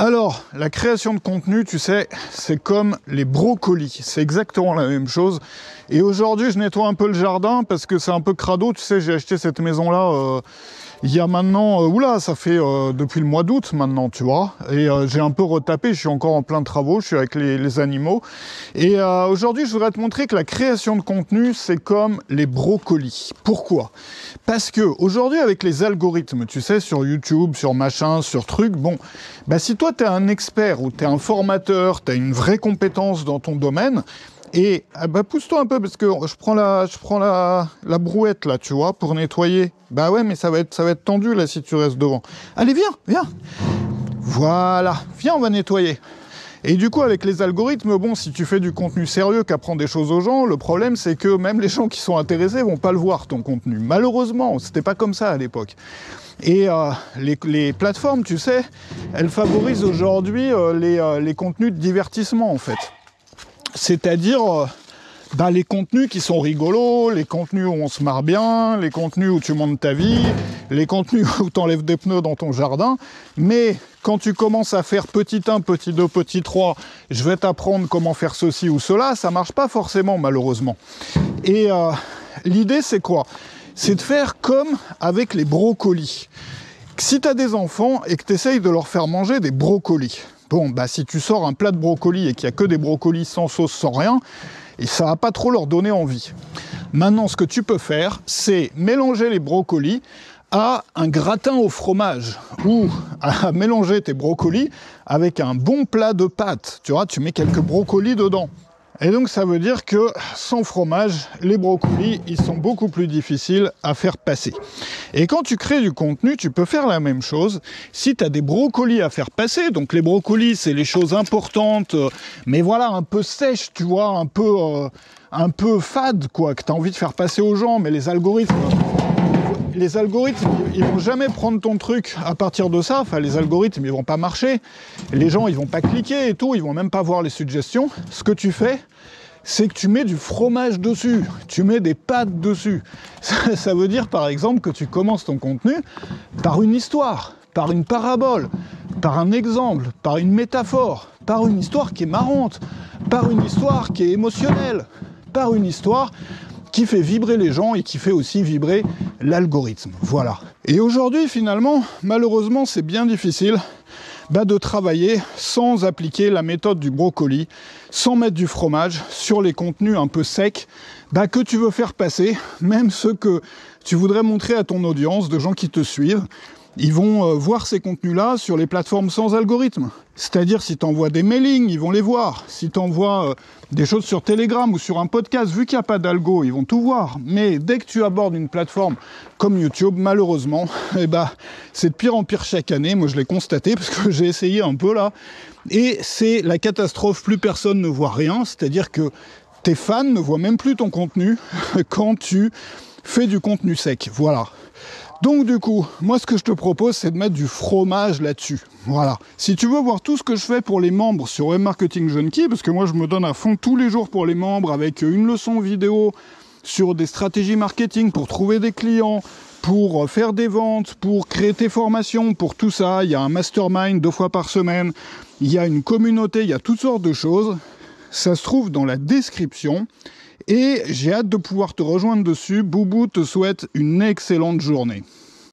Alors, la création de contenu, tu sais, c'est comme les brocolis, c'est exactement la même chose. Et aujourd'hui, je nettoie un peu le jardin parce que c'est un peu crado, tu sais, j'ai acheté cette maison-là il y a maintenant, oula, ça fait depuis le mois d'août maintenant, tu vois. Et j'ai un peu retapé, je suis encore en plein de travaux, je suis avec les animaux. Et aujourd'hui, je voudrais te montrer que la création de contenu, c'est comme les brocolis. Pourquoi? Parce que aujourd'hui, avec les algorithmes, tu sais, sur YouTube, sur machin, sur truc, bon, bah si toi, tu es un expert ou tu es un formateur, tu as une vraie compétence dans ton domaine, et bah pousse-toi un peu parce que je prends la brouette là, tu vois, pour nettoyer. Bah ouais, mais ça va être tendu là si tu restes devant. Allez, viens. Voilà, viens, on va nettoyer. Et du coup, avec les algorithmes, bon, si tu fais du contenu sérieux qui apprend des choses aux gens, le problème c'est que même les gens qui sont intéressés vont pas le voir ton contenu. Malheureusement, c'était pas comme ça à l'époque. Et les plateformes, tu sais, elles favorisent aujourd'hui les contenus de divertissement en fait. C'est-à-dire les contenus qui sont rigolos, les contenus où on se marre bien, les contenus où tu montes ta vie, les contenus où tu enlèves des pneus dans ton jardin. Mais quand tu commences à faire petit 1, petit 2, petit 3, je vais t'apprendre comment faire ceci ou cela, ça marche pas forcément malheureusement. Et l'idée c'est quoi? C'est de faire comme avec les brocolis. Si tu as des enfants et que tu essayes de leur faire manger des brocolis, bon, bah si tu sors un plat de brocolis et qu'il n'y a que des brocolis sans sauce, sans rien, et ça va pas trop leur donner envie. Maintenant, ce que tu peux faire, c'est mélanger les brocolis à un gratin au fromage ou à mélanger tes brocolis avec un bon plat de pâtes. Tu vois, tu mets quelques brocolis dedans. Et donc ça veut dire que sans fromage, les brocolis, ils sont beaucoup plus difficiles à faire passer. Et quand tu crées du contenu, tu peux faire la même chose. Si tu as des brocolis à faire passer, donc les brocolis, c'est les choses importantes, mais voilà, un peu sèches, tu vois, un peu fade, quoi, que tu as envie de faire passer aux gens, mais les algorithmes, ils vont jamais prendre ton truc à partir de ça. Enfin, les algorithmes, ils vont pas marcher. Les gens, ils vont pas cliquer et tout. Ils vont même pas voir les suggestions. Ce que tu fais, c'est que tu mets du fromage dessus. Tu mets des pâtes dessus. Ça veut dire, par exemple, que tu commences ton contenu par une histoire, par une parabole, par un exemple, par une métaphore, par une histoire qui est marrante, par une histoire qui est émotionnelle, par une histoire qui fait vibrer les gens et qui fait aussi vibrer l'algorithme. Voilà. Et aujourd'hui, finalement, malheureusement, c'est bien difficile de travailler sans appliquer la méthode du brocoli, sans mettre du fromage sur les contenus un peu secs que tu veux faire passer, même ceux que tu voudrais montrer à ton audience, de gens qui te suivent. Ils vont voir ces contenus-là sur les plateformes sans algorithme. C'est-à-dire, si tu envoies des mailings, ils vont les voir. Si tu envoies des choses sur Telegram ou sur un podcast, vu qu'il n'y a pas d'algo, ils vont tout voir. Mais dès que tu abordes une plateforme comme YouTube, malheureusement, c'est de pire en pire chaque année. Moi, je l'ai constaté parce que j'ai essayé un peu là. Et c'est la catastrophe. Plus personne ne voit rien. C'est-à-dire que tes fans ne voient même plus ton contenu quand tu fais du contenu sec. Voilà. Donc du coup, moi ce que je te propose, c'est de mettre du fromage là-dessus. Voilà. Si tu veux voir tout ce que je fais pour les membres sur Web Marketing Junkie, parce que moi je me donne à fond tous les jours pour les membres avec une leçon vidéo sur des stratégies marketing pour trouver des clients, pour faire des ventes, pour créer tes formations, pour tout ça. Il y a un mastermind 2 fois par semaine, il y a une communauté, il y a toutes sortes de choses. Ça se trouve dans la description. Et j'ai hâte de pouvoir te rejoindre dessus. Boubou te souhaite une excellente journée.